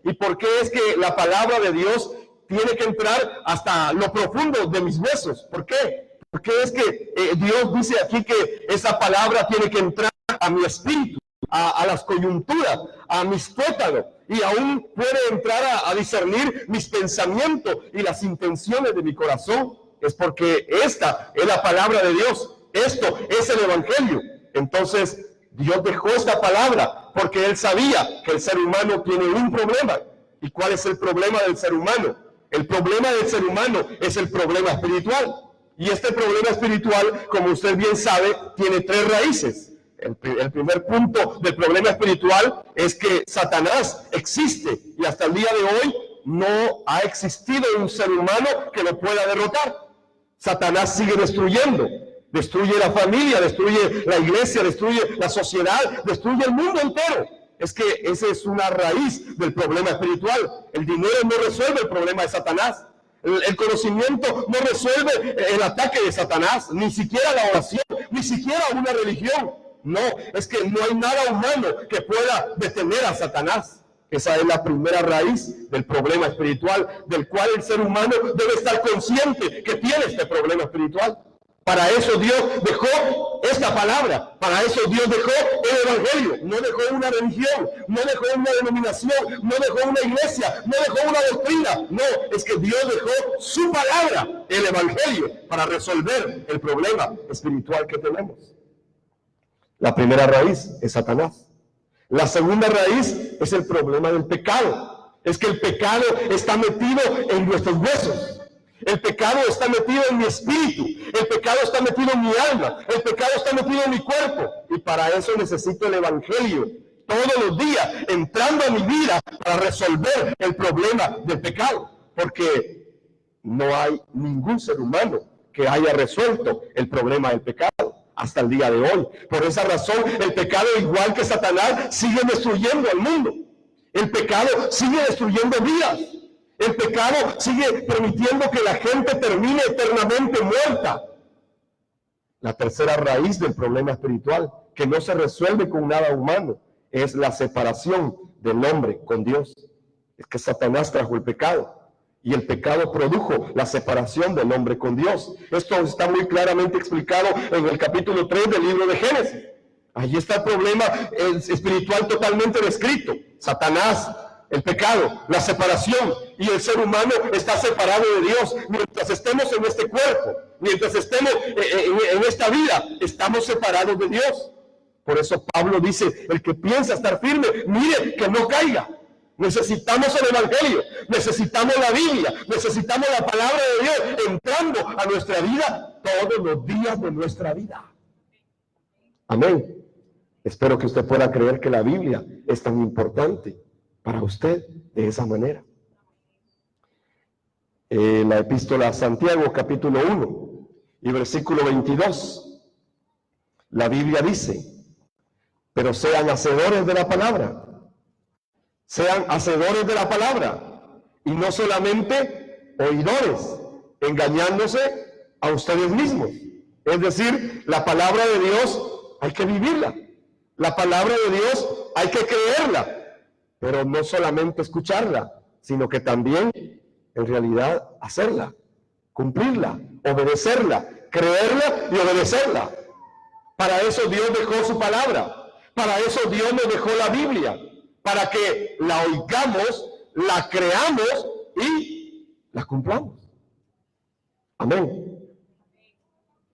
¿Y por qué es que la palabra de Dios tiene que entrar hasta lo profundo de mis huesos? ¿Por qué? Porque es que Dios dice aquí que esa palabra tiene que entrar a mi espíritu, a las coyunturas, a mis tuétanos, y aún puede entrar a discernir mis pensamientos y las intenciones de mi corazón. Es porque esta es la palabra de Dios, esto es el evangelio. Entonces Dios dejó esta palabra porque Él sabía que el ser humano tiene un problema. ¿Y cuál es el problema del ser humano? El problema del ser humano es el problema espiritual. Y este problema espiritual, como usted bien sabe, tiene tres raíces. El primer punto del problema espiritual es que Satanás existe y hasta el día de hoy no ha existido un ser humano que lo pueda derrotar. Satanás sigue destruyendo, destruye la familia, destruye la iglesia, destruye la sociedad, destruye el mundo entero. Es que esa es una raíz del problema espiritual. El dinero no resuelve el problema de Satanás. El conocimiento no resuelve el ataque de Satanás, ni siquiera la oración, ni siquiera una religión. No, es que no hay nada humano que pueda detener a Satanás. Esa es la primera raíz del problema espiritual, del cual el ser humano debe estar consciente que tiene este problema espiritual. Para eso Dios dejó esta palabra, para eso Dios dejó el evangelio, no dejó una religión, no dejó una denominación, no dejó una iglesia, no dejó una doctrina, no, es que Dios dejó su palabra, el evangelio, para resolver el problema espiritual que tenemos. La primera raíz es Satanás. La segunda raíz es el problema del pecado. Es que el pecado está metido en nuestros huesos. El pecado está metido en mi espíritu. El pecado está metido en mi alma. El pecado está metido en mi cuerpo. Y para eso necesito el evangelio todos los días, entrando a mi vida para resolver el problema del pecado. Porque no hay ningún ser humano que haya resuelto el problema del pecado hasta el día de hoy. Por esa razón, el pecado, igual que Satanás, sigue destruyendo al mundo. El pecado sigue destruyendo vidas. El pecado sigue permitiendo que la gente termine eternamente muerta. La tercera raíz del problema espiritual, que no se resuelve con nada humano, es la separación del hombre con Dios. Es que Satanás trajo el pecado. Y el pecado produjo la separación del hombre con Dios. Esto está muy claramente explicado en el capítulo 3 del libro de Génesis. Allí está el problema espiritual totalmente descrito. Satanás, el pecado, la separación, y el ser humano está separado de Dios. Mientras estemos en este cuerpo, mientras estemos en esta vida, estamos separados de Dios. Por eso Pablo dice, el que piensa estar firme, mire que no caiga. Necesitamos el evangelio, necesitamos la Biblia, necesitamos la palabra de Dios entrando a nuestra vida todos los días de nuestra vida. Amén. Espero que usted pueda creer que la Biblia es tan importante para usted de esa manera. La epístola a Santiago, capítulo 1 y versículo 22. La Biblia dice, pero sean hacedores de la palabra. Sean hacedores de la palabra y no solamente oidores, engañándose a ustedes mismos. Es decir, la palabra de Dios hay que vivirla. La palabra de Dios hay que creerla, pero no solamente escucharla, sino que también en realidad hacerla, cumplirla, obedecerla, creerla y obedecerla. Para eso Dios dejó su palabra, para eso Dios nos dejó la Biblia, para que la oigamos, la creamos y la cumplamos. Amén.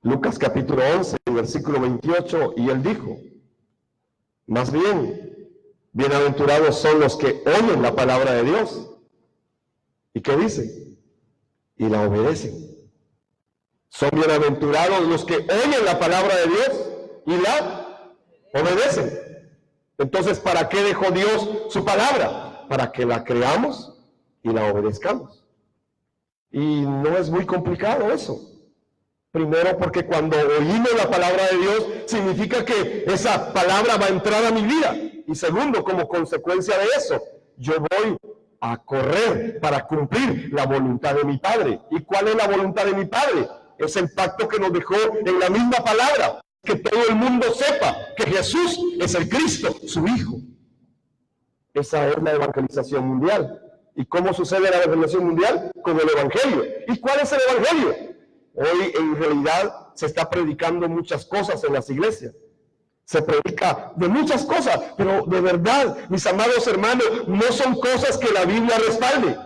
Lucas capítulo 11, versículo 28, y él dijo, más bien, bienaventurados son los que oyen la palabra de Dios. ¿Y qué dice? Y la obedecen. Son bienaventurados los que oyen la palabra de Dios y la obedecen. Entonces, ¿para qué dejó Dios su palabra? Para que la creamos y la obedezcamos. Y no es muy complicado eso. Primero, porque cuando oímos la palabra de Dios, significa que esa palabra va a entrar a mi vida. Y segundo, como consecuencia de eso, yo voy a correr para cumplir la voluntad de mi Padre. ¿Y cuál es la voluntad de mi Padre? Es el pacto que nos dejó en la misma palabra. Que todo el mundo sepa que Jesús es el Cristo, su Hijo. Esa es la evangelización mundial. ¿Y cómo sucede la evangelización mundial? Con el evangelio. ¿Y cuál es el evangelio? Hoy en realidad se está predicando muchas cosas en las iglesias. Se predica de muchas cosas, pero de verdad, mis amados hermanos, no son cosas que la Biblia respalde.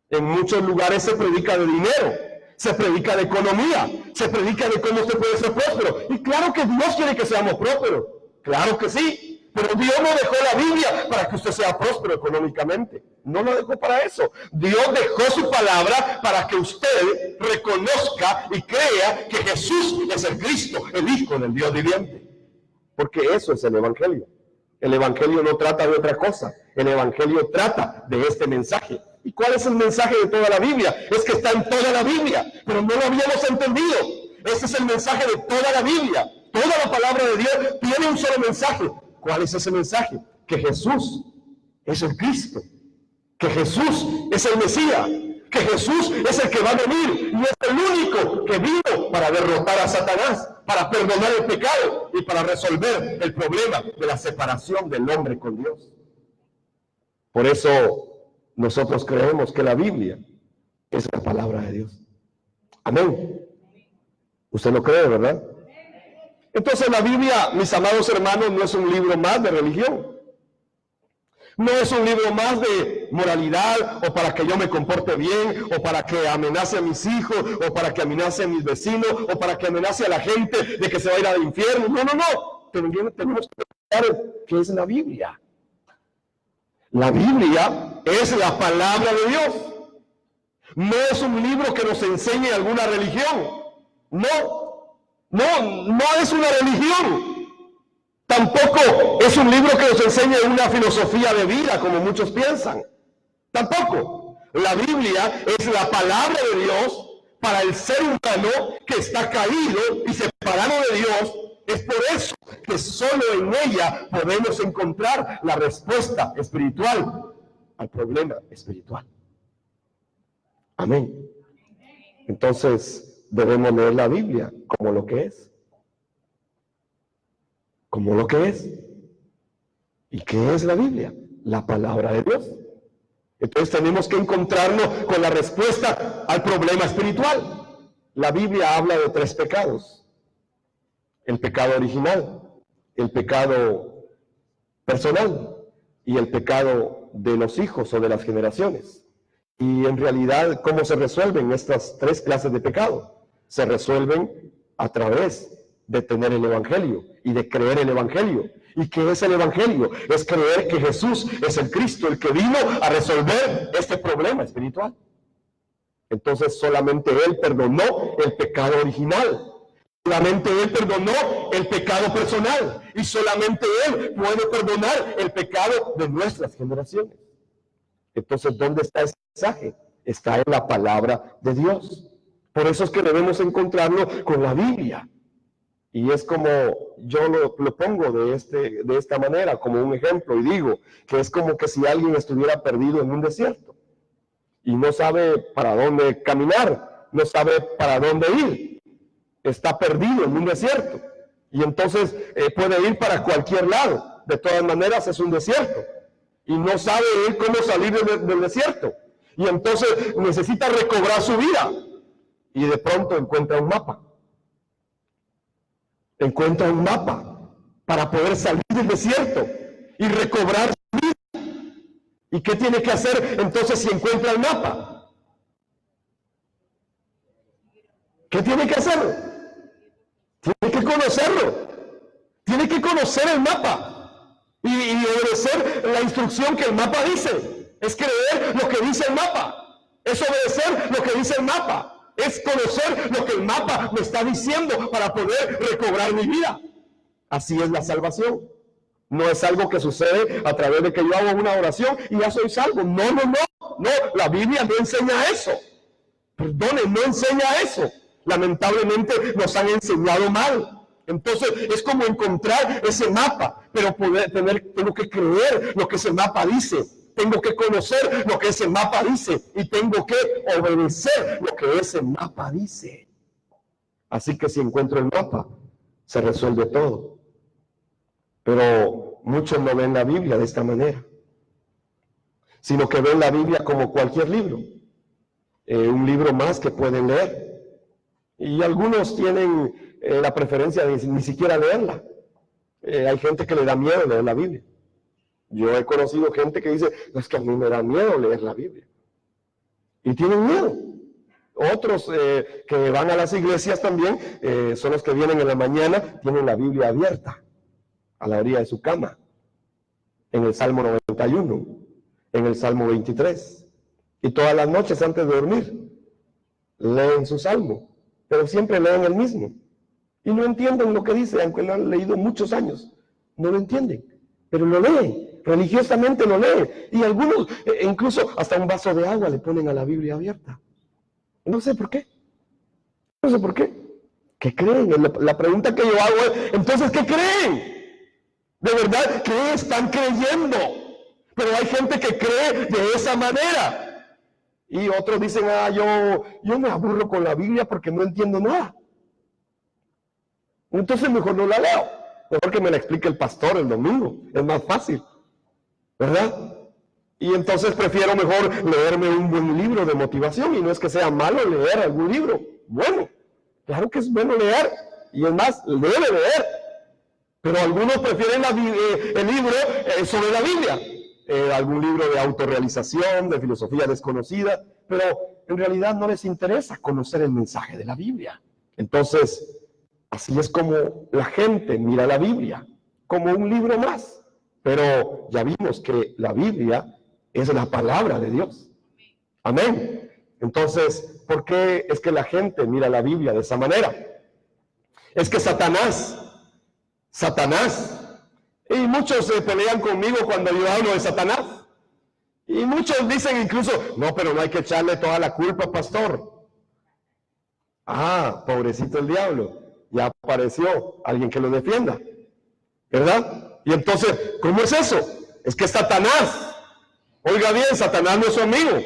En muchos lugares se predica de dinero, se predica de economía, se predica de cómo usted puede ser próspero. Y claro que Dios quiere que seamos prósperos, claro que sí. Pero Dios no dejó la Biblia para que usted sea próspero económicamente. No lo dejó para eso. Dios dejó su palabra para que usted reconozca y crea que Jesús es el Cristo, el Hijo del Dios viviente. Porque eso es el Evangelio. El Evangelio no trata de otra cosa. El Evangelio trata de este mensaje. ¿Y cuál es el mensaje de toda la Biblia? Es que está en toda la Biblia, pero no lo habíamos entendido. Ese es el mensaje de toda la Biblia. Toda la palabra de Dios tiene un solo mensaje. ¿Cuál es ese mensaje? Que Jesús es el Cristo, que Jesús es el Mesías, que Jesús es el que va a venir y es el único que vino para derrotar a Satanás, para perdonar el pecado y para resolver el problema de la separación del hombre con Dios. Por eso nosotros creemos que la Biblia es la palabra de Dios. Amén. Usted lo cree, ¿verdad? Entonces la Biblia, mis amados hermanos, no es un libro más de religión. No es un libro más de moralidad o para que yo me comporte bien o para que amenace a mis hijos o para que amenace a mis vecinos o para que amenace a la gente de que se va a ir al infierno. No, no, no. Tenemos que ver qué es la Biblia. La Biblia es la palabra de Dios. No es un libro que nos enseñe alguna religión. No. No es una religión. Tampoco es un libro que nos enseñe una filosofía de vida, como muchos piensan. Tampoco. La Biblia es la palabra de Dios para el ser humano que está caído y separado de Dios. Es por eso que solo en ella podemos encontrar la respuesta espiritual al problema espiritual. Amén. Entonces, debemos leer la Biblia como lo que es. Como lo que es. ¿Y qué es la Biblia? La palabra de Dios. Entonces tenemos que encontrarnos con la respuesta al problema espiritual. La Biblia habla de 3 pecados. El pecado original, el pecado personal y el pecado de los hijos o de las generaciones. Y en realidad, ¿cómo se resuelven estas 3 clases de pecado? Se resuelven a través de tener el Evangelio y de creer el Evangelio. ¿Y qué es el Evangelio? Es creer que Jesús es el Cristo, el que vino a resolver este problema espiritual. Entonces solamente Él perdonó el pecado original. Solamente Él perdonó el pecado personal. Y solamente Él puede perdonar el pecado de nuestras generaciones. Entonces, ¿dónde está ese mensaje? Está en la palabra de Dios. Por eso es que debemos encontrarlo con la Biblia. Y es como yo lo pongo de esta manera, como un ejemplo, y digo que es como que si alguien estuviera perdido en un desierto y no sabe para dónde caminar, no sabe para dónde ir, está perdido en un desierto y entonces puede ir para cualquier lado. De todas maneras es un desierto y no sabe él cómo salir del desierto y entonces necesita recobrar su vida y de pronto encuentra un mapa. Encuentra un mapa para poder salir del desierto y recobrar su vida. ¿Y qué tiene que hacer entonces si encuentra el mapa? ¿Qué tiene que hacer? Tiene que conocerlo. Tiene que conocer el mapa y obedecer la instrucción que el mapa dice. Es creer lo que dice el mapa. Es obedecer lo que dice el mapa. Es conocer lo que el mapa me está diciendo para poder recobrar mi vida. Así es la salvación. No es algo que sucede a través de que yo hago una oración y ya soy salvo. No, la Biblia no enseña eso. Perdone, no enseña eso. Lamentablemente nos han enseñado mal. Entonces es como encontrar ese mapa, pero tengo que creer lo que ese mapa dice. Tengo que conocer lo que ese mapa dice y tengo que obedecer lo que ese mapa dice. Así que si encuentro el mapa, se resuelve todo. Pero muchos no ven la Biblia de esta manera, sino que ven la Biblia como cualquier libro, un libro más que pueden leer. Y algunos tienen la preferencia de ni siquiera leerla. Hay gente que le da miedo leer la Biblia. Yo he conocido gente que dice, es que a mí me da miedo leer la Biblia. Y tienen miedo. Otros que van a las iglesias también, son los que vienen en la mañana, tienen la Biblia abierta a la orilla de su cama, en el Salmo 91, en el Salmo 23. Y todas las noches antes de dormir, leen su Salmo, pero siempre leen el mismo. Y no entienden lo que dice, aunque lo han leído muchos años. No lo entienden, pero lo leen, religiosamente lo leen. Y algunos, incluso hasta un vaso de agua le ponen a la Biblia abierta. No sé por qué. No sé por qué. ¿Qué creen? La pregunta que yo hago es, entonces, ¿qué creen? ¿De verdad qué están creyendo? Pero hay gente que cree de esa manera. Y otros dicen, yo me aburro con la Biblia porque no entiendo nada. Entonces mejor no la leo. Mejor que me la explique el pastor el domingo. Es más fácil. ¿Verdad? Y entonces prefiero mejor leerme un buen libro de motivación. Y no es que sea malo leer algún libro. Bueno, claro que es bueno leer. Y es más, debe leer. Pero algunos prefieren el libro sobre la Biblia. Algún libro de autorrealización, de filosofía desconocida. Pero en realidad no les interesa conocer el mensaje de la Biblia. Entonces, así es como la gente mira la Biblia, como un libro más. Pero ya vimos que la Biblia es la palabra de Dios. Amén. Entonces, ¿por qué es que la gente mira la Biblia de esa manera? Es que Satanás, y muchos se pelean conmigo cuando yo hablo de Satanás. Y muchos dicen incluso, no, pero no hay que echarle toda la culpa, pastor. Pobrecito el diablo. Ya apareció alguien que lo defienda, ¿verdad? Y entonces, ¿cómo es eso? Es que Satanás, oiga bien, Satanás no es su amigo.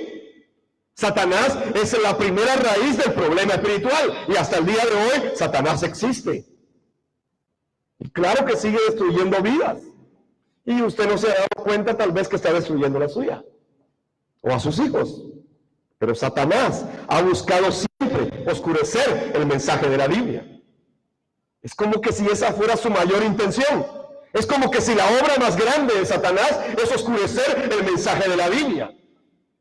Satanás es la primera raíz del problema espiritual. Y hasta el día de hoy, Satanás existe. Y claro que sigue destruyendo vidas. Y usted no se ha dado cuenta tal vez que está destruyendo la suya. O a sus hijos. Pero Satanás ha buscado siempre oscurecer el mensaje de la Biblia. Es como que si esa fuera su mayor intención. Es como que si la obra más grande de Satanás es oscurecer el mensaje de la Biblia.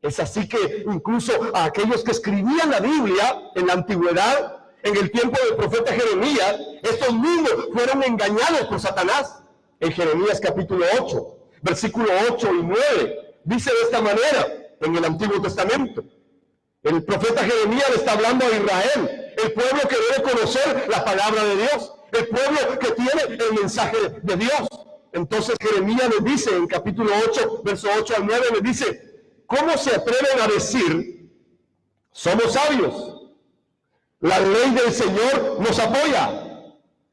Es así que incluso a aquellos que escribían la Biblia en la antigüedad, en el tiempo del profeta Jeremías, estos mismos fueron engañados por Satanás. En Jeremías capítulo 8, versículo 8 y 9, dice de esta manera en el Antiguo Testamento. El profeta Jeremías le está hablando a Israel, el pueblo que debe conocer la palabra de Dios, el pueblo que tiene el mensaje de Dios. Entonces Jeremías les dice en capítulo 8, verso 8 al 9, les dice, ¿cómo se atreven a decir, somos sabios? La ley del Señor nos apoya.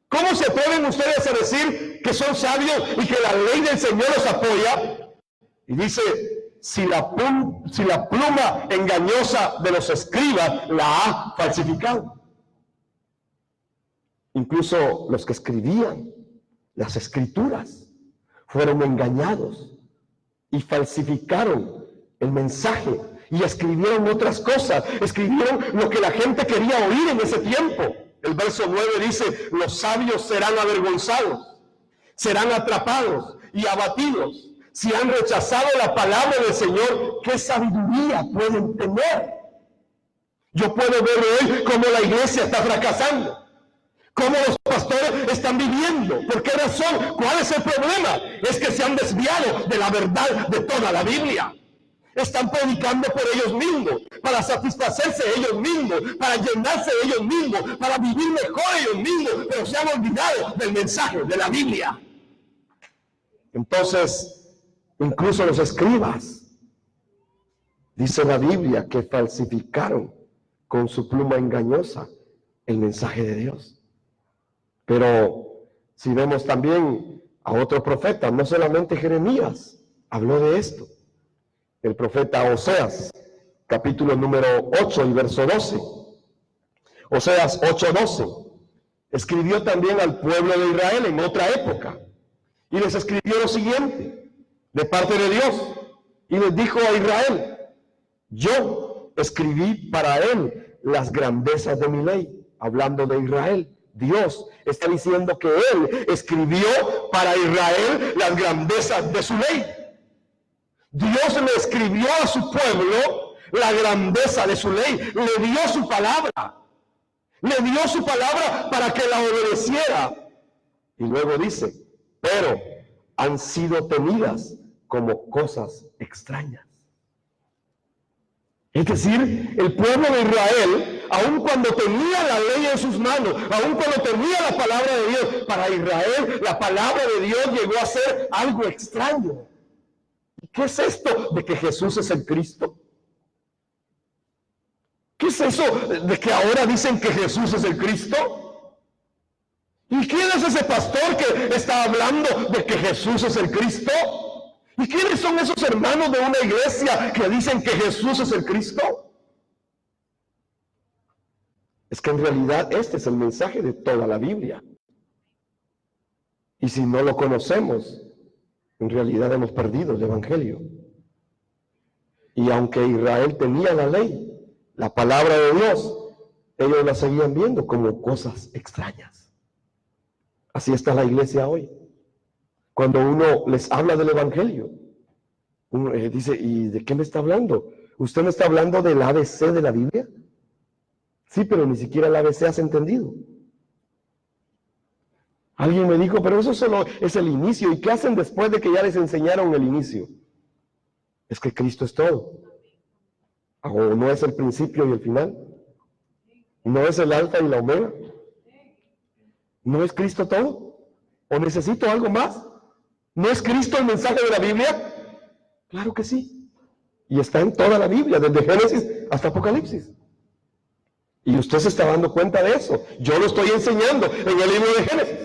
¿Cómo se atreven ustedes a decir que son sabios y que la ley del Señor los apoya? Y dice, si la pluma engañosa de los escribas la ha falsificado. Incluso los que escribían las escrituras fueron engañados y falsificaron el mensaje y escribieron otras cosas, escribieron lo que la gente quería oír en ese tiempo. El verso 9 dice, los sabios serán avergonzados, serán atrapados y abatidos. Si han rechazado la palabra del Señor, ¿qué sabiduría pueden tener? Yo puedo ver hoy cómo la iglesia está fracasando, cómo los pastores están viviendo. ¿Por qué razón? ¿Cuál es el problema? Es que se han desviado de la verdad de toda la Biblia. Están predicando por ellos mismos, para satisfacerse ellos mismos, para llenarse ellos mismos, para vivir mejor ellos mismos, pero se han olvidado del mensaje de la Biblia. Entonces, incluso los escribas, dice la Biblia, que falsificaron con su pluma engañosa el mensaje de Dios. Pero si vemos también a otro profeta, no solamente Jeremías habló de esto. El profeta Oseas, capítulo número 8 y verso 12. Oseas 8:12. Escribió también al pueblo de Israel en otra época. y les escribió lo siguiente de parte de Dios, y les dijo a Israel: yo escribí para él las grandezas de mi ley. Hablando de Israel, Dios está diciendo que él escribió para Israel las grandezas de su ley. Dios le escribió a su pueblo la grandeza de su ley, le dio su palabra. Le dio su palabra para que la obedeciera. Y luego dice: pero han sido tenidas como cosas extrañas. Es decir, el pueblo de Israel, aun cuando tenía la ley en sus manos, aun cuando tenía la palabra de Dios, para Israel la palabra de Dios llegó a ser algo extraño. ¿Y qué es esto de que Jesús es el Cristo? ¿Qué es eso de que ahora dicen que Jesús es el Cristo? ¿Y quién es ese pastor que está hablando de que Jesús es el Cristo? ¿Y quiénes son esos hermanos de una iglesia que dicen que Jesús es el Cristo? Es que en realidad este es el mensaje de toda la Biblia. Y si no lo conocemos, en realidad hemos perdido el Evangelio. Y aunque Israel tenía la ley, la palabra de Dios, ellos la seguían viendo como cosas extrañas. Así está la iglesia hoy. Cuando uno les habla del Evangelio, uno dice: ¿y de qué me está hablando? ¿Usted me está hablando del ABC de la Biblia? Sí, pero ni siquiera el ABC has entendido. Alguien me dijo: pero eso solo es el inicio. ¿Y qué hacen después de que ya les enseñaron el inicio? Es que Cristo es todo. ¿O no es el principio y el final? ¿No es el alfa y la omega? ¿No es Cristo todo? ¿O necesito algo más? ¿No es Cristo el mensaje de la Biblia? Claro que sí. Y está en toda la Biblia, desde Génesis hasta Apocalipsis. Y usted se está dando cuenta de eso. Yo lo estoy enseñando en el libro de Génesis.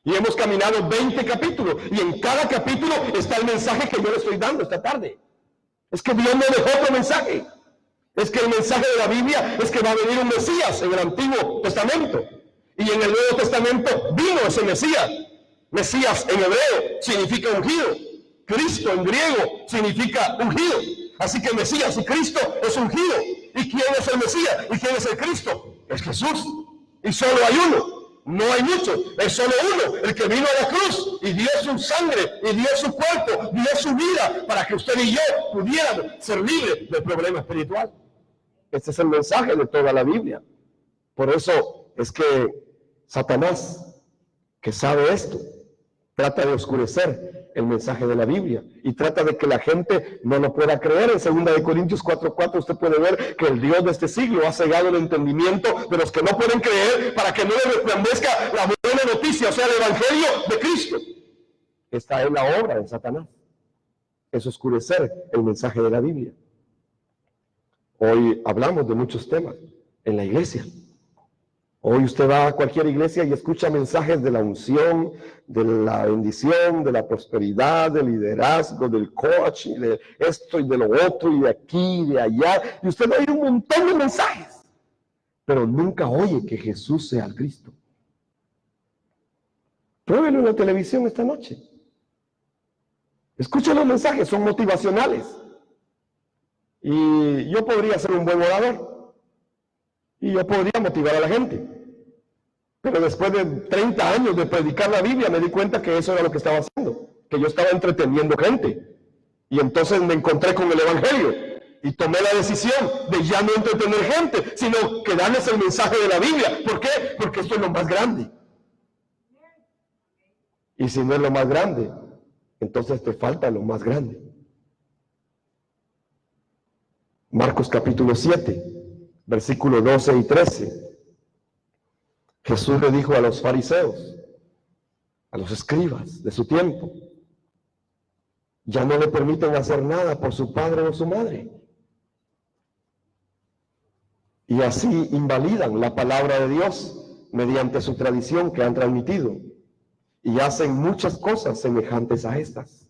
Y hemos caminado 20 capítulos. Y en cada capítulo está el mensaje que yo le estoy dando esta tarde. Es que Dios me dejó otro mensaje. Es que el mensaje de la Biblia es que va a venir un Mesías en el Antiguo Testamento. Y en el Nuevo Testamento vino ese Mesías. Mesías en hebreo significa ungido. Cristo en griego significa ungido. Así que Mesías y Cristo es ungido. ¿Y quién es el Mesías? ¿Y quién es el Cristo? Es Jesús. Y solo hay uno. No hay muchos, es solo uno, el que vino a la cruz y dio su sangre, y dio su cuerpo, dio su vida para que usted y yo pudiéramos ser libres del problema espiritual. Este es el mensaje de toda la Biblia. Por eso es que Satanás, que sabe esto, trata de oscurecer el mensaje de la Biblia y trata de que la gente no lo pueda creer. En 2 Corintios 4:4 usted puede ver que el Dios de este siglo ha cegado el entendimiento de los que no pueden creer para que no les resplandezca la buena noticia, o sea, el Evangelio de Cristo. Esta es la obra de Satanás, es oscurecer el mensaje de la Biblia. Hoy hablamos de muchos temas en la iglesia. Hoy usted va a cualquier iglesia y escucha mensajes de la unción, de la bendición, de la prosperidad, del liderazgo, del coach, y de esto y de lo otro, y de aquí y de allá. Y usted va a oír un montón de mensajes, pero nunca oye que Jesús sea el Cristo. Pruébelo en la televisión esta noche. Escuchen los mensajes, son motivacionales. Y yo podría ser un buen orador. Y yo podría motivar a la gente. Pero después de 30 años de predicar la Biblia, me di cuenta que eso era lo que estaba haciendo. Que yo estaba entreteniendo gente. Y entonces me encontré con el Evangelio. Y tomé la decisión de ya no entretener gente, sino que darles el mensaje de la Biblia. ¿Por qué? Porque esto es lo más grande. Y si no es lo más grande, entonces te falta lo más grande. Marcos capítulo 7. Versículos 12 y 13. Jesús le dijo a los fariseos, a los escribas de su tiempo, ya no le permiten hacer nada por su padre o su madre. Y así invalidan la palabra de Dios mediante su tradición que han transmitido. Y hacen muchas cosas semejantes a estas.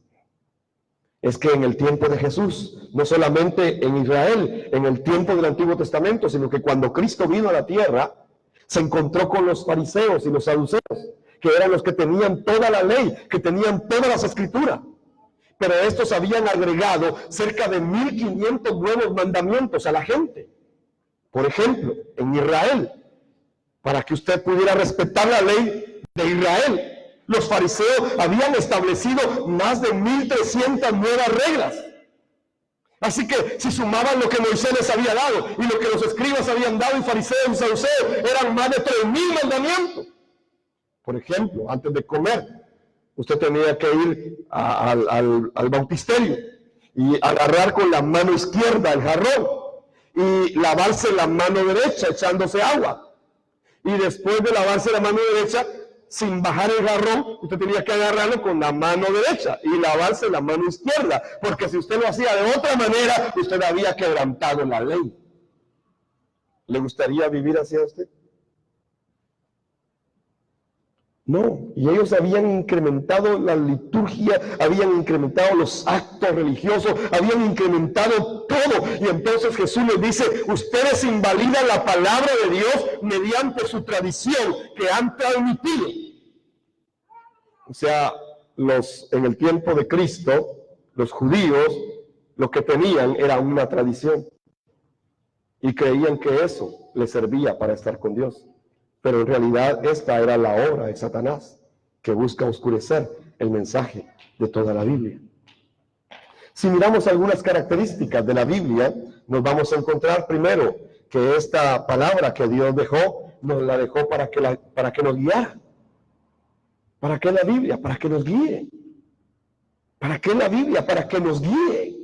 Es que en el tiempo de Jesús, no solamente en Israel, en el tiempo del Antiguo Testamento, sino que cuando Cristo vino a la tierra, se encontró con los fariseos y los saduceos, que eran los que tenían toda la ley, que tenían todas las escrituras. Pero estos habían agregado cerca de 1500 nuevos mandamientos a la gente. Por ejemplo, en Israel, para que usted pudiera respetar la ley de Israel, los fariseos habían establecido más de 1300 nuevas reglas. Así que si sumaban lo que Moisés les había dado y lo que los escribas habían dado, y fariseos y saduceos, eran más de 3000 mandamientos. Por ejemplo, antes de comer, usted tenía que ir al bautisterio y agarrar con la mano izquierda el jarrón y lavarse la mano derecha echándose agua. Y después de lavarse la mano derecha, sin bajar el jarrón, usted tenía que agarrarlo con la mano derecha y lavarse la mano izquierda, porque si usted lo hacía de otra manera, usted había quebrantado la ley. ¿Le gustaría vivir así a usted? No, y ellos habían incrementado la liturgia, habían incrementado los actos religiosos, habían incrementado todo. Y entonces Jesús les dice, ustedes invalidan la palabra de Dios mediante su tradición que han transmitido. O sea, en el tiempo de Cristo, los judíos, lo que tenían era una tradición. Y creían que eso les servía para estar con Dios. Pero en realidad esta era la obra de Satanás, que busca oscurecer el mensaje de toda la Biblia. Si miramos algunas características de la Biblia, nos vamos a encontrar primero que esta palabra que Dios dejó, nos la dejó para que nos guiara. ¿Para qué la Biblia? Para que nos guíe. ¿Para qué la Biblia? Para que nos guíe.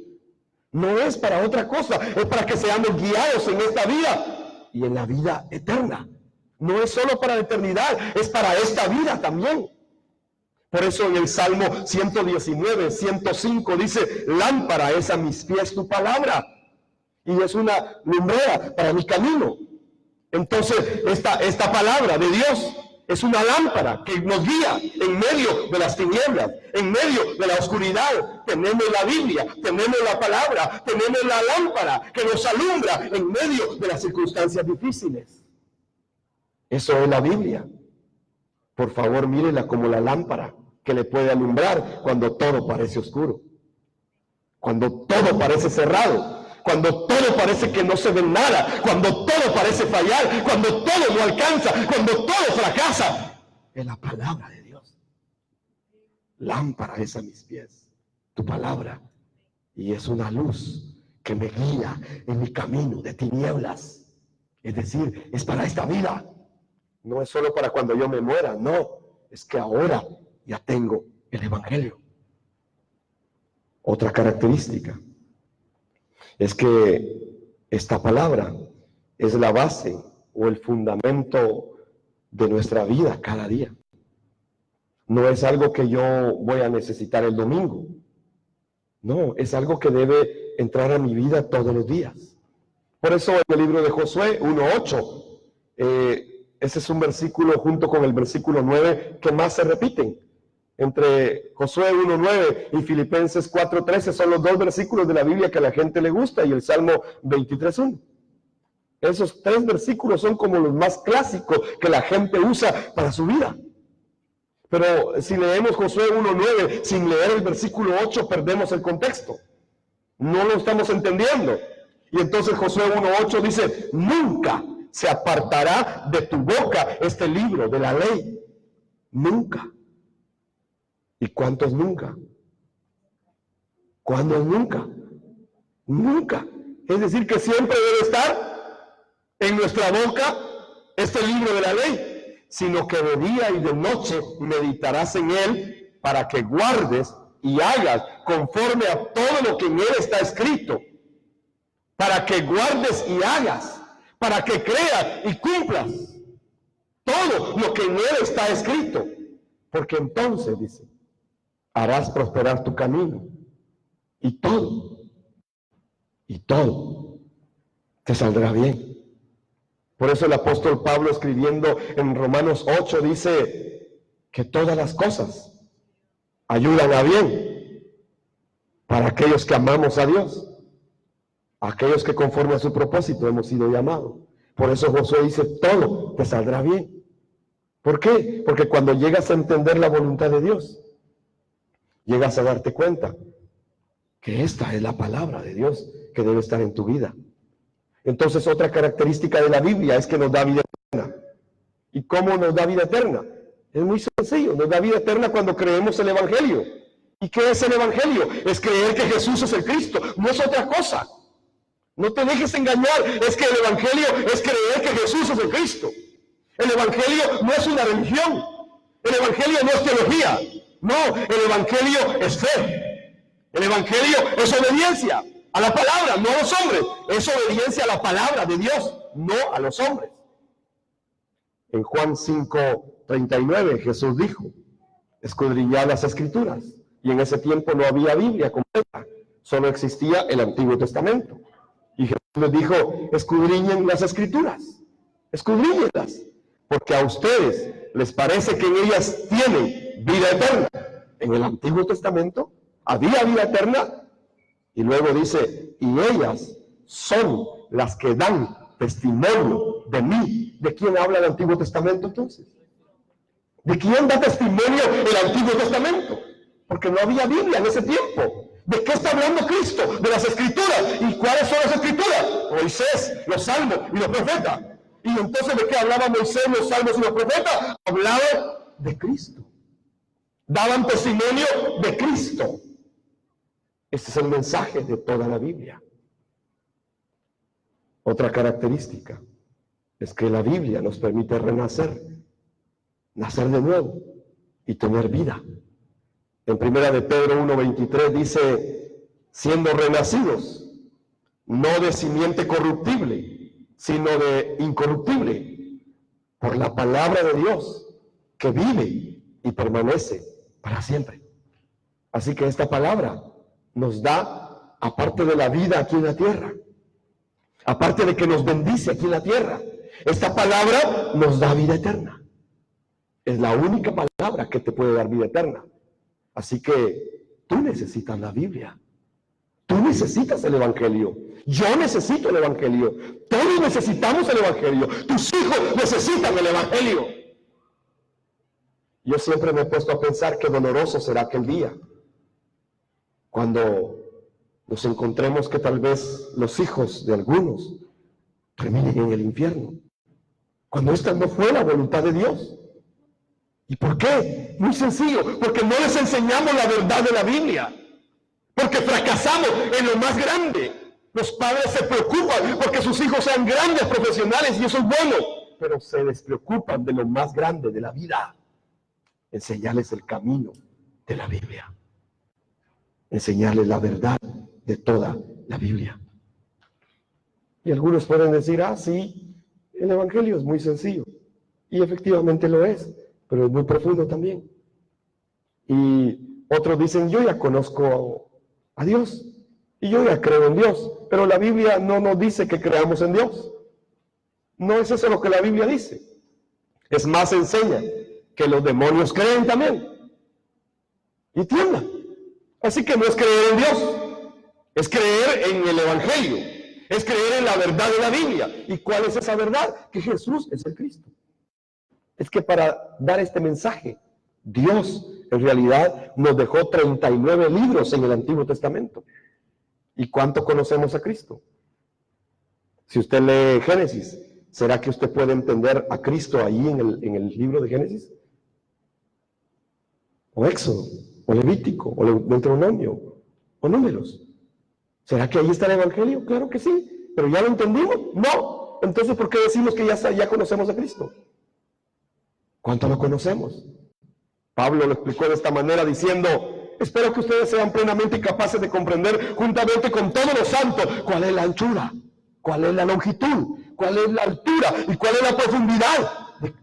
No es para otra cosa, es para que seamos guiados en esta vida y en la vida eterna. No es solo para la eternidad, es para esta vida también. Por eso en el Salmo 119, 105 dice, lámpara es a mis pies tu palabra y es una lumbrera para mi camino. Entonces esta palabra de Dios es una lámpara que nos guía en medio de las tinieblas, en medio de la oscuridad. Tenemos la Biblia, tenemos la palabra, tenemos la lámpara que nos alumbra en medio de las circunstancias difíciles. Eso es la Biblia. Por favor, mírela como la lámpara que le puede alumbrar cuando todo parece oscuro, cuando todo parece cerrado, cuando todo parece que no se ve nada, cuando todo parece fallar, cuando todo no alcanza, cuando todo fracasa. Es la palabra de Dios. Lámpara es a mis pies tu palabra, y es una luz que me guía en mi camino de tinieblas. Es decir, es para esta vida. No es solo para cuando yo me muera, no. Es que ahora ya tengo el Evangelio. Otra característica es que esta palabra es la base o el fundamento de nuestra vida cada día. No es algo que yo voy a necesitar el domingo. No, es algo que debe entrar a mi vida todos los días. Por eso en el libro de Josué 1:8, ese es un versículo junto con el versículo 9 que más se repiten. Entre Josué 1:9 y Filipenses 4:13 son los dos versículos de la Biblia que a la gente le gusta, y el Salmo 23:1. Esos tres versículos son como los más clásicos que la gente usa para su vida. Pero si leemos Josué 1:9 sin leer el versículo 8, perdemos el contexto. No lo estamos entendiendo. Y entonces Josué 1:8 dice, nunca se apartará de tu boca este libro de la ley. Nunca. ¿Y cuántos nunca? ¿Cuándo es nunca? Nunca. Es decir, que siempre debe estar en nuestra boca este libro de la ley, sino que de día y de noche meditarás en él para que guardes y hagas conforme a todo lo que en él está escrito. Para que guardes y hagas, para que creas y cumplas todo lo que en él está escrito. Porque entonces, dice, harás prosperar tu camino y todo te saldrá bien. Por eso el apóstol Pablo, escribiendo en Romanos 8, dice que todas las cosas ayudan a bien para aquellos que amamos a Dios, aquellos que conforme a su propósito hemos sido llamados. Por eso Josué dice, todo te saldrá bien, ¿Por qué? Porque cuando llegas a entender la voluntad de Dios, llegas a darte cuenta que esta es la palabra de Dios que debe estar en tu vida. Entonces, otra característica de la Biblia es que nos da vida eterna. ¿Y cómo nos da vida eterna? Es muy sencillo, nos da vida eterna cuando creemos el Evangelio. ¿Y qué es el Evangelio? Es creer que Jesús es el Cristo, no es otra cosa. No te dejes engañar, es que el Evangelio es creer que Jesús es el Cristo. El Evangelio no es una religión, el Evangelio no es teología, no, el Evangelio es fe. El Evangelio es obediencia a la palabra, no a los hombres. Es obediencia a la palabra de Dios, no a los hombres. En Juan 5:39 Jesús dijo, escudriñad las Escrituras. Y en ese tiempo no había Biblia completa, solo existía el Antiguo Testamento. Y Jesús les dijo, escudriñen las Escrituras, escudriñenlas, porque a ustedes les parece que en ellas tienen vida eterna. En el Antiguo Testamento había vida eterna, y luego dice, y ellas son las que dan testimonio de mí. ¿De quién habla el Antiguo Testamento entonces? ¿De quién da testimonio el Antiguo Testamento? Porque no había Biblia en ese tiempo. ¿De qué está hablando Cristo? De las Escrituras. ¿Y cuáles son las Escrituras? Moisés, los Salmos y los profetas. ¿Y entonces de qué hablaba Moisés, los Salmos y los profetas? Hablaban de Cristo. Daban testimonio de Cristo. Este es el mensaje de toda la Biblia. Otra característica es que la Biblia nos permite renacer, nacer de nuevo y tener vida. En primera de Pedro 1:23 dice, siendo renacidos, no de simiente corruptible, sino de incorruptible, por la palabra de Dios, que vive y permanece para siempre. Así que esta palabra nos da, aparte de la vida aquí en la tierra, aparte de que nos bendice aquí en la tierra, esta palabra nos da vida eterna. Es la única palabra que te puede dar vida eterna. Así que tú necesitas la Biblia. Tú necesitas el Evangelio. Yo necesito el Evangelio. Todos necesitamos el Evangelio. Tus hijos necesitan el Evangelio. Yo siempre me he puesto a pensar qué doloroso será aquel día cuando nos encontremos que tal vez los hijos de algunos terminen en el infierno, cuando esta no fue la voluntad de Dios. ¿Y por qué? Muy sencillo, porque no les enseñamos la verdad de la Biblia, porque fracasamos en lo más grande. Los padres se preocupan porque sus hijos sean grandes profesionales y eso es bueno, pero se despreocupan de lo más grande de la vida, enseñarles el camino de la Biblia, enseñarles la verdad de toda la Biblia. Y algunos pueden decir, sí, el Evangelio es muy sencillo, y efectivamente lo es, pero es muy profundo también. Y otros dicen, yo ya conozco a Dios, y yo ya creo en Dios, pero la Biblia no nos dice que creamos en Dios. No es eso lo que la Biblia dice. Es más, enseña que los demonios creen también, y tiemblan. Así que no es creer en Dios, es creer en el Evangelio, es creer en la verdad de la Biblia. ¿Y cuál es esa verdad? Que Jesús es el Cristo. Es que para dar este mensaje, Dios en realidad nos dejó 39 libros en el Antiguo Testamento. ¿Y cuánto conocemos a Cristo? Si usted lee Génesis, ¿será que usted puede entender a Cristo ahí en el libro de Génesis? O Éxodo, o Levítico, o Deuteronomio, o Números. ¿Será que ahí está el Evangelio? Claro que sí, pero ¿ya lo entendimos? No. Entonces, ¿por qué decimos que ya conocemos a Cristo? ¿Cuánto lo conocemos? Pablo lo explicó de esta manera diciendo, espero que ustedes sean plenamente capaces de comprender juntamente con todos los santos cuál es la anchura, cuál es la longitud, cuál es la altura y cuál es la profundidad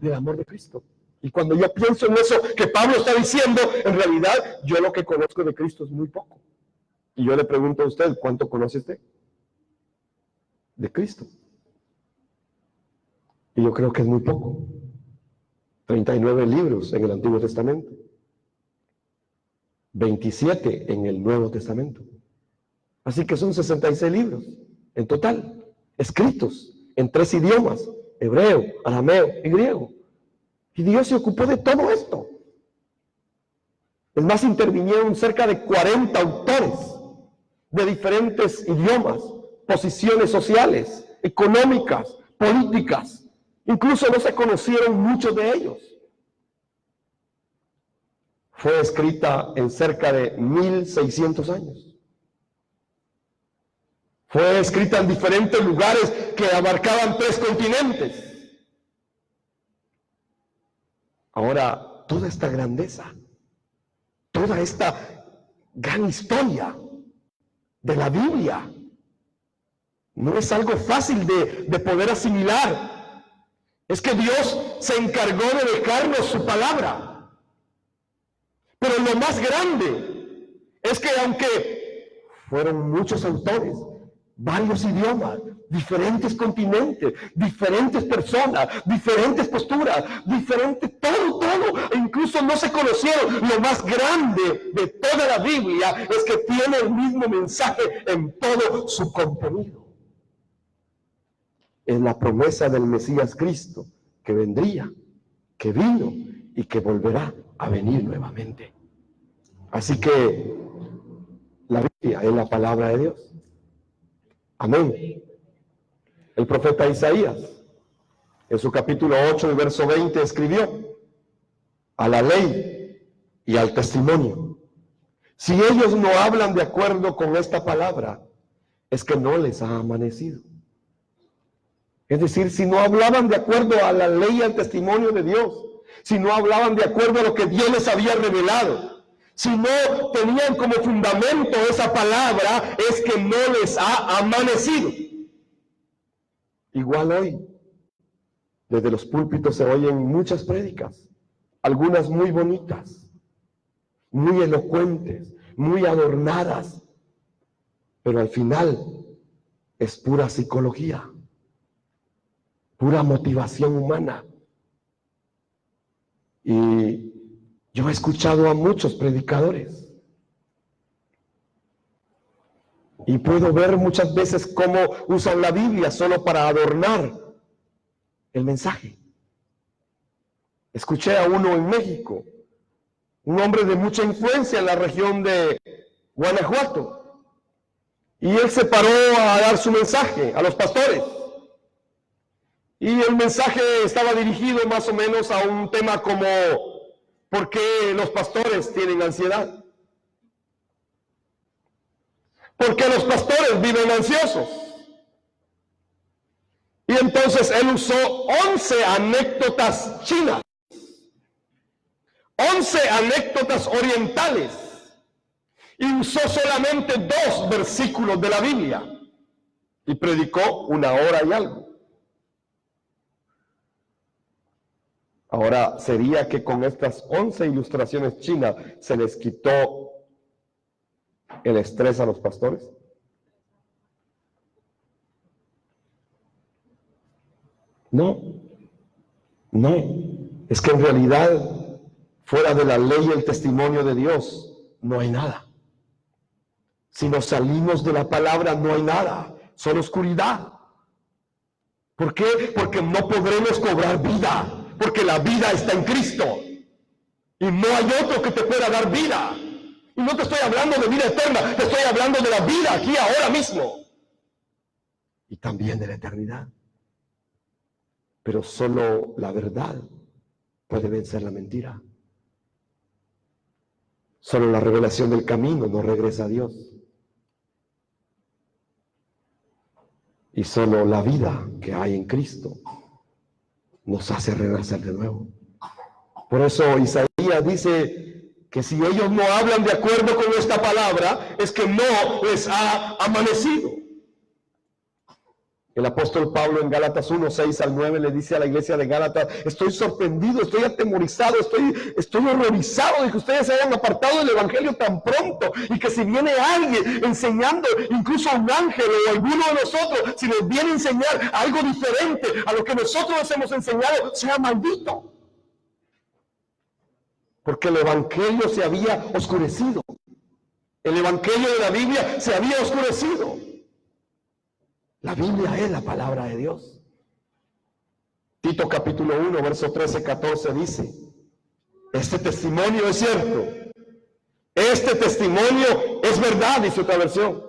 del amor de Cristo. Y cuando yo pienso en eso que Pablo está diciendo, en realidad yo lo que conozco de Cristo es muy poco. Y yo le pregunto a usted, ¿cuánto conoce usted de Cristo? Y yo creo que es muy poco. 39 libros en el Antiguo Testamento, 27 en el Nuevo Testamento. Así que son 66 libros en total, escritos en 3 idiomas, hebreo, arameo y griego. Y Dios se ocupó de todo esto. Es más, intervinieron cerca de 40 autores de diferentes idiomas, posiciones sociales, económicas, políticas. Incluso no se conocieron muchos de ellos. Fue escrita en cerca de 1600 años. Fue escrita en diferentes lugares que abarcaban 3 continentes. Ahora, toda esta grandeza, toda esta gran historia de la Biblia, no es algo fácil de poder asimilar. Es que Dios se encargó de dejarnos su palabra. Pero lo más grande es que aunque fueron muchos autores, varios idiomas, diferentes continentes, diferentes personas, diferentes posturas, diferentes, todo, e incluso no se conocieron. Lo más grande de toda la Biblia es que tiene el mismo mensaje en todo su contenido. Es la promesa del Mesías Cristo, que vendría, que vino y que volverá a venir nuevamente. Así que la Biblia es la palabra de Dios. Amén. El profeta Isaías, en su capítulo 8 y verso 20, escribió: a la ley y al testimonio. Si ellos no hablan de acuerdo con esta palabra, es que no les ha amanecido. Es decir, si no hablaban de acuerdo a la ley y al testimonio de Dios, si no hablaban de acuerdo a lo que Dios les había revelado, si no tenían como fundamento esa palabra, es que no les ha amanecido. Igual hoy, desde los púlpitos se oyen muchas prédicas, algunas muy bonitas, muy elocuentes, muy adornadas, pero al final es pura psicología, pura motivación humana. Y yo he escuchado a muchos predicadores y puedo ver muchas veces cómo usan la Biblia solo para adornar el mensaje. Escuché a uno en México, un hombre de mucha influencia en la región de Guanajuato, y él se paró a dar su mensaje a los pastores. Y el mensaje estaba dirigido más o menos a un tema como: ¿por qué los pastores tienen ansiedad? ¿Por qué los pastores viven ansiosos? Y entonces él usó 11 anécdotas chinas, 11 anécdotas orientales, y usó solamente 2 versículos de la Biblia, y predicó 1 hora y algo. Ahora, ¿sería que con estas 11 ilustraciones chinas se les quitó el estrés a los pastores? No, es que en realidad, fuera de la ley y el testimonio de Dios, no hay nada. Si nos salimos de la palabra, no hay nada, solo oscuridad. ¿Por qué? Porque no podremos cobrar vida, porque la vida está en Cristo, y no hay otro que te pueda dar vida. Y no te estoy hablando de vida eterna, te estoy hablando de la vida aquí, ahora mismo, y también de la eternidad. Pero solo la verdad puede vencer la mentira. Solo la revelación del camino nos regresa a Dios. Y solo la vida que hay en Cristo nos hace renacer de nuevo. Por eso Isaías dice que si ellos no hablan de acuerdo con esta palabra, es que no les ha amanecido. El apóstol Pablo en Gálatas 1, 6 al 9 le dice a la iglesia de Gálatas: estoy sorprendido, estoy atemorizado, estoy horrorizado de que ustedes se hayan apartado del evangelio tan pronto, y que si viene alguien enseñando, incluso un ángel o alguno de nosotros, si nos viene a enseñar algo diferente a lo que nosotros les hemos enseñado, sea maldito. Porque el evangelio se había oscurecido. El evangelio de la Biblia se había oscurecido. La Biblia es la palabra de Dios. Tito capítulo 1, verso 13-14 dice, este testimonio es cierto, este testimonio es verdad, dice otra versión.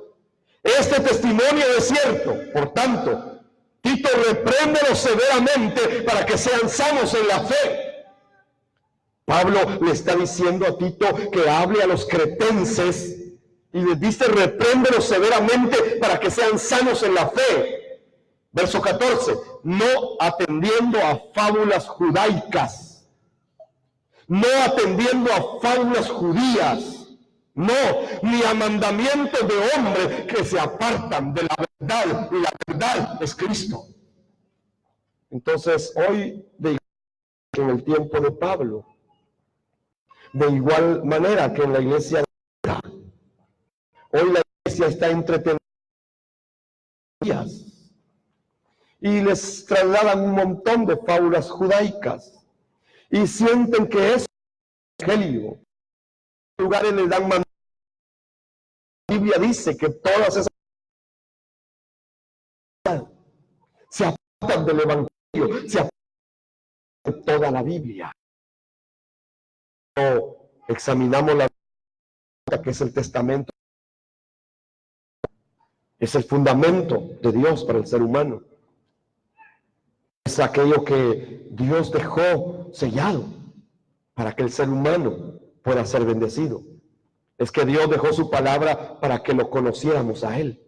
Este testimonio es cierto, por tanto, Tito repréndelo severamente para que sean sanos en la fe. Pablo le está diciendo a Tito que hable a los cretenses y les dice repréndelo severamente para que sean sanos en la fe. Verso 14, no atendiendo a fábulas judaicas, no atendiendo a fábulas judías, no, ni a mandamientos de hombres que se apartan de la verdad, y la verdad es Cristo. Entonces, hoy, en el tiempo de Pablo, de igual manera que en la iglesia de ahora, hoy la iglesia está entretenida y les trasladan un montón de fábulas judaicas y sienten que es evangelio. En lugares les dan mandamientos. La Biblia dice que todas esas se apartan del evangelio, se apartan de toda la Biblia. No examinamos la Biblia, que es el testamento, es el fundamento de Dios para el ser humano. Es aquello que Dios dejó sellado para que el ser humano pueda ser bendecido. Es que Dios dejó su palabra para que lo conociéramos a Él,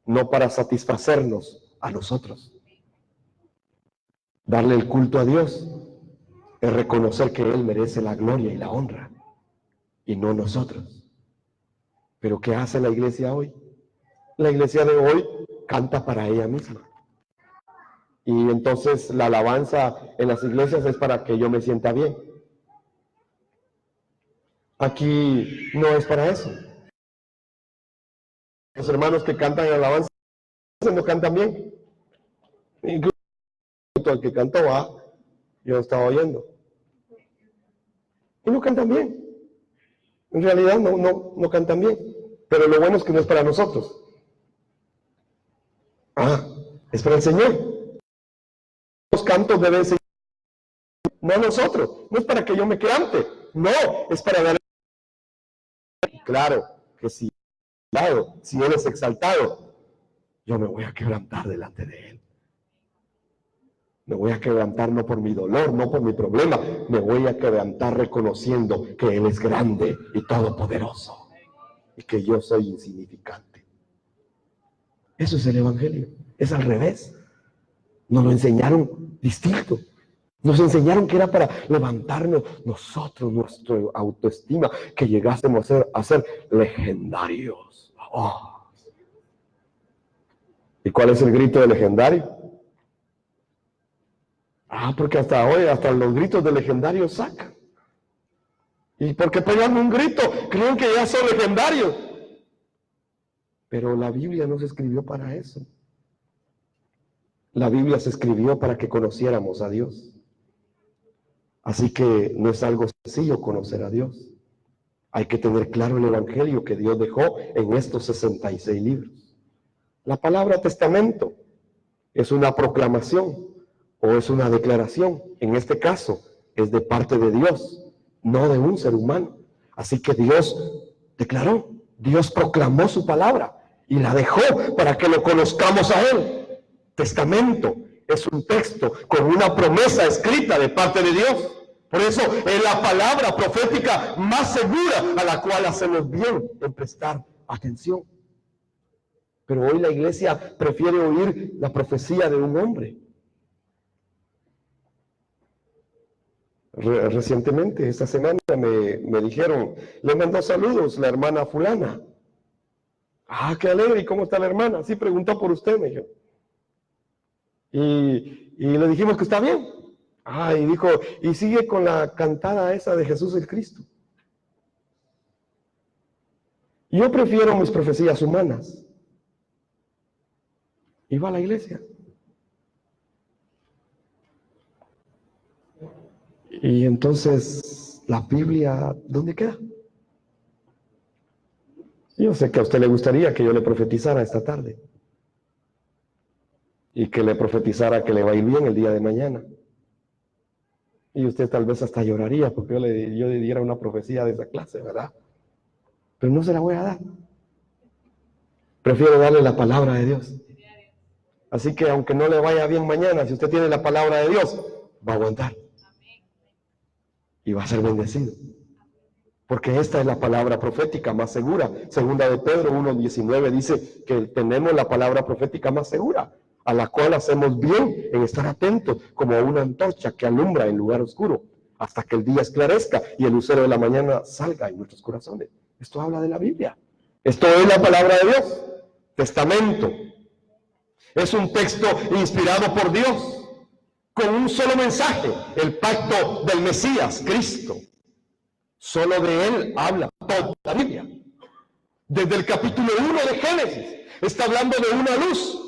no para satisfacernos a nosotros. Darle el culto a Dios es reconocer que Él merece la gloria y la honra, y no nosotros. Pero ¿qué hace la iglesia hoy? La iglesia de hoy canta para ella misma. Y entonces la alabanza en las iglesias es para que yo me sienta bien. Aquí no es para eso. Los hermanos que cantan en alabanza no cantan bien. Incluso el que cantó, yo estaba oyendo. Y no cantan bien. En realidad no cantan bien. Pero lo bueno es que no es para nosotros. Es para el Señor. Los cantos deben ser, no a nosotros. No es para que yo me cante. No, es para dar. Claro que si Él es exaltado, yo me voy a quebrantar delante de Él. Me voy a quebrantar no por mi dolor, no por mi problema. Me voy a quebrantar reconociendo que Él es grande y todopoderoso y que yo soy insignificante. Eso es el evangelio. Es al revés. Nos lo enseñaron distinto. Nos enseñaron que era para levantarnos nosotros, nuestra autoestima, que llegásemos a ser legendarios. ¿Y cuál es el grito de legendario? Porque hasta hoy, hasta los gritos de legendarios sacan. Y porque pegan un grito, creen que ya son legendarios. Pero la Biblia no se escribió para eso. La Biblia se escribió para que conociéramos a Dios. Así que no es algo sencillo conocer a Dios. Hay que tener claro el evangelio que Dios dejó en estos 66 libros. La palabra testamento es una proclamación o es una declaración. En este caso es de parte de Dios, no de un ser humano. Así que Dios declaró, Dios proclamó su palabra y la dejó para que lo conozcamos a Él. Testamento es un texto con una promesa escrita de parte de Dios. Por eso es la palabra profética más segura a la cual hacemos bien en prestar atención. Pero hoy la iglesia prefiere oír la profecía de un hombre. Recientemente, esta semana, me dijeron, le mandó saludos la hermana fulana. Qué alegre, ¿y cómo está la hermana? Sí, preguntó por usted, me dijo. Y le dijimos que está bien. Y dijo, y sigue con la cantada esa de Jesús el Cristo. Yo prefiero mis profecías humanas. Y va a la iglesia. Y entonces, ¿la Biblia dónde queda? Yo sé que a usted le gustaría que yo le profetizara esta tarde. y que le profetizara que le va a ir bien el día de mañana. Y usted tal vez hasta lloraría porque yo le diera una profecía de esa clase, ¿verdad? Pero no se la voy a dar. Prefiero darle la palabra de Dios. Así que aunque no le vaya bien mañana, si usted tiene la palabra de Dios, va a aguantar. Y va a ser bendecido. Porque esta es la palabra profética más segura. Segunda de Pedro 1:19 dice que tenemos la palabra profética más segura, a la cual hacemos bien en estar atentos, como una antorcha que alumbra en lugar oscuro, hasta que el día esclarezca y el lucero de la mañana salga en nuestros corazones. Esto habla de la Biblia. Esto es la palabra de Dios. Testamento. Es un texto inspirado por Dios, con un solo mensaje, el pacto del Mesías, Cristo. Solo de él habla toda la Biblia. Desde el capítulo 1 de Génesis, está hablando de una luz.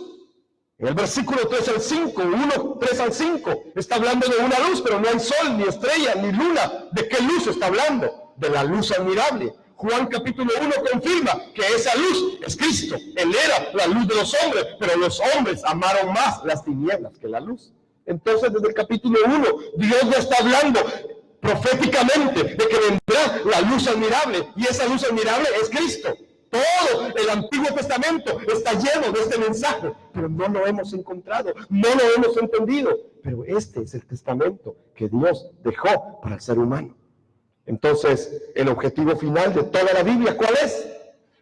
En el versículo 3 al 5, 3 al 5, está hablando de una luz, pero no hay sol, ni estrella, ni luna. ¿De qué luz está hablando? De la luz admirable. Juan capítulo 1 confirma que esa luz es Cristo. Él era la luz de los hombres, pero los hombres amaron más las tinieblas que la luz. Entonces, desde el capítulo 1, Dios ya está hablando proféticamente de que vendrá la luz admirable, y esa luz admirable es Cristo. Todo el Antiguo Testamento está lleno de este mensaje, pero no lo hemos encontrado, no lo hemos entendido. Pero este es el testamento que Dios dejó para el ser humano. Entonces, el objetivo final de toda la Biblia, ¿cuál es?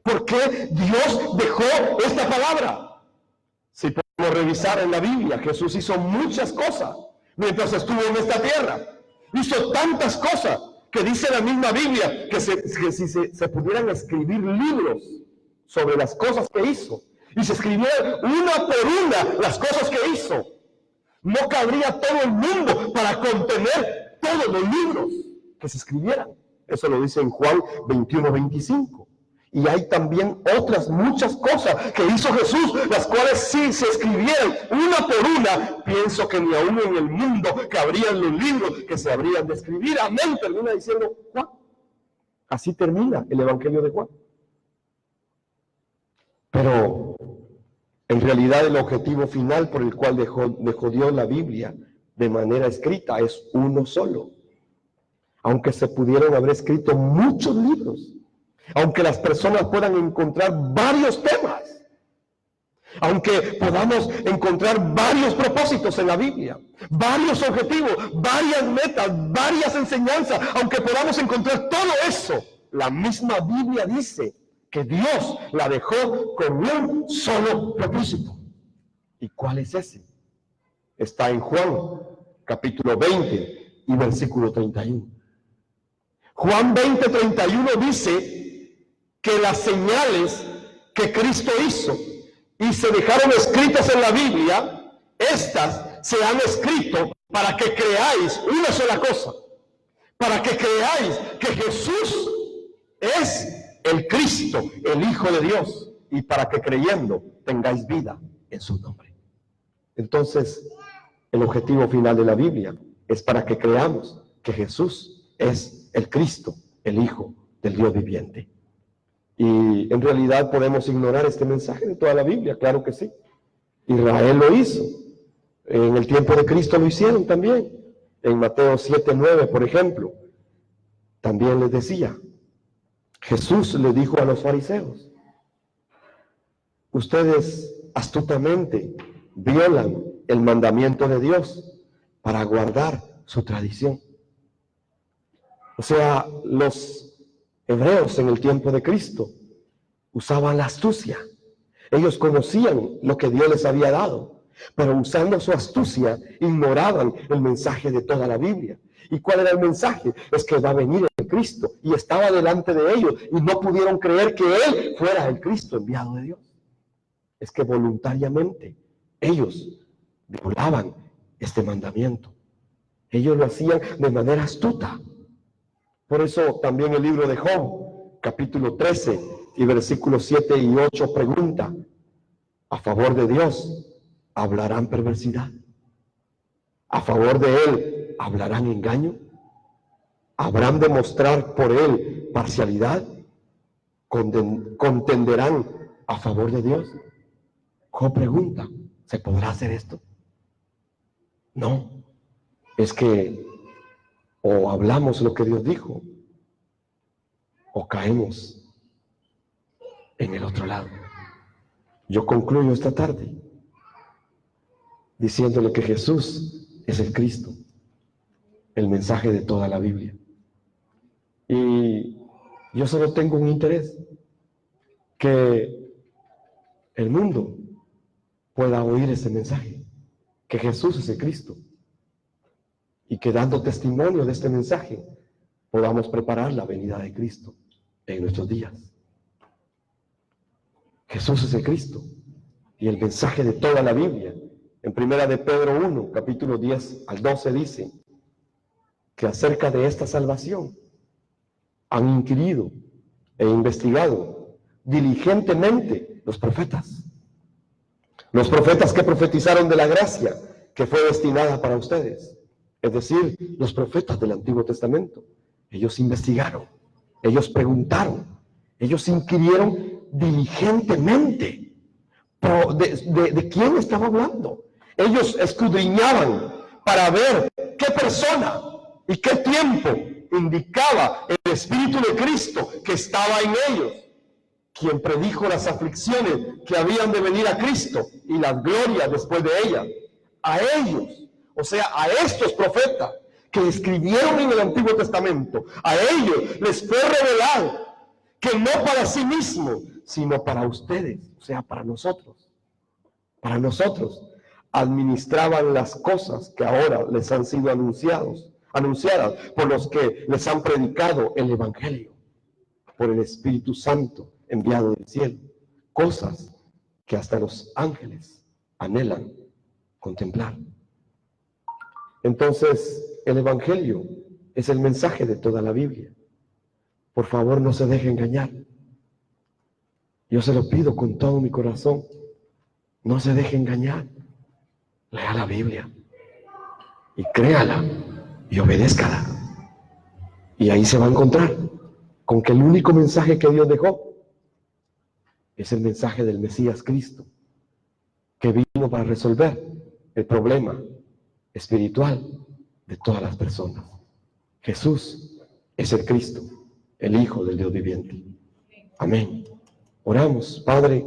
¿Por qué Dios dejó esta palabra? Si podemos revisar en la Biblia, Jesús hizo muchas cosas mientras estuvo en esta tierra. Hizo tantas cosas que dice la misma Biblia que si se pudieran escribir libros sobre las cosas que hizo, y se escribieran una por una las cosas que hizo, no cabría todo el mundo para contener todos los libros que se escribieran. Eso lo dice en Juan 21:25. Y hay también otras muchas cosas que hizo Jesús, las cuales si se escribieran una por una, pienso que ni aún en el mundo cabrían los libros que se habrían de escribir. Amén, termina diciendo Juan. Así termina el Evangelio de Juan. Pero en realidad el objetivo final por el cual dejó Dios la Biblia de manera escrita es uno solo. Aunque se pudieron haber escrito muchos libros, aunque las personas puedan encontrar varios temas, aunque podamos encontrar varios propósitos en la Biblia, varios objetivos, varias metas, varias enseñanzas, aunque podamos encontrar todo eso, la misma Biblia dice que Dios la dejó con un solo propósito. ¿Y cuál es ese? Está en Juan, capítulo 20 y versículo 31. Juan 20:31 dice que las señales que Cristo hizo y se dejaron escritas en la Biblia, estas se han escrito para que creáis una sola cosa, para que creáis que Jesús es el Cristo, el Hijo de Dios, y para que creyendo tengáis vida en su nombre. Entonces, el objetivo final de la Biblia es para que creamos que Jesús es el Cristo, el Hijo del Dios viviente. Y en realidad podemos ignorar este mensaje de toda la Biblia, claro que sí. Israel lo hizo. En el tiempo de Cristo lo hicieron también. En Mateo 7:9, por ejemplo, también les decía, Jesús le dijo a los fariseos, ustedes astutamente violan el mandamiento de Dios para guardar su tradición. O sea, los hebreos en el tiempo de Cristo usaban la astucia. Ellos conocían lo que Dios les había dado, pero usando su astucia ignoraban el mensaje de toda la Biblia. ¿Y cuál era el mensaje? Es que va a venir el Cristo, y estaba delante de ellos y no pudieron creer que Él fuera el Cristo enviado de Dios. Es que voluntariamente ellos violaban este mandamiento. Ellos lo hacían de manera astuta. Por eso también el libro de Job, capítulo 13 y versículos 7 y 8 pregunta, ¿a favor de Dios hablarán perversidad? ¿A favor de Él hablarán engaño? ¿Habrán de mostrar por Él parcialidad? ¿Contenderán a favor de Dios? Job pregunta, ¿Se podrá hacer esto? No, es que o hablamos lo que Dios dijo, o caemos en el otro lado. Yo concluyo esta tarde diciéndole que Jesús es el Cristo, el mensaje de toda la Biblia. Y yo solo tengo un interés, que el mundo pueda oír ese mensaje, que Jesús es el Cristo, y que dando testimonio de este mensaje podamos preparar la venida de Cristo en nuestros días. Jesús es el Cristo y el mensaje de toda la Biblia. En 1 de Pedro 1, capítulo 10 al 12 dice que acerca de esta salvación han inquirido e investigado diligentemente los profetas. Los profetas que profetizaron de la gracia que fue destinada para ustedes. Es decir, los profetas del Antiguo Testamento. Ellos investigaron, ellos preguntaron, ellos inquirieron diligentemente. ¿De quién estaba hablando? Ellos escudriñaban para ver qué persona y qué tiempo indicaba el Espíritu de Cristo que estaba en ellos, quien predijo las aflicciones que habían de venir a Cristo y las glorias después de ellas. A ellos, o sea, a estos profetas que escribieron en el Antiguo Testamento, a ellos les fue revelado que no para sí mismos, sino para ustedes, o sea, para nosotros, administraban las cosas que ahora les han sido anunciadas por los que les han predicado el Evangelio, por el Espíritu Santo enviado del cielo, cosas que hasta los ángeles anhelan contemplar. Entonces, el Evangelio es el mensaje de toda la Biblia. Por favor, no se deje engañar. Yo se lo pido con todo mi corazón. No se deje engañar. Lea la Biblia y créala y obedézcala. Y ahí se va a encontrar con que el único mensaje que Dios dejó es el mensaje del Mesías Cristo, que vino para resolver el problema espiritual de todas las personas. Jesús es el Cristo, el Hijo del Dios viviente. Amén. Oramos. Padre,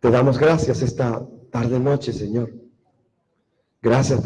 te damos gracias esta tarde noche, Señor. Gracias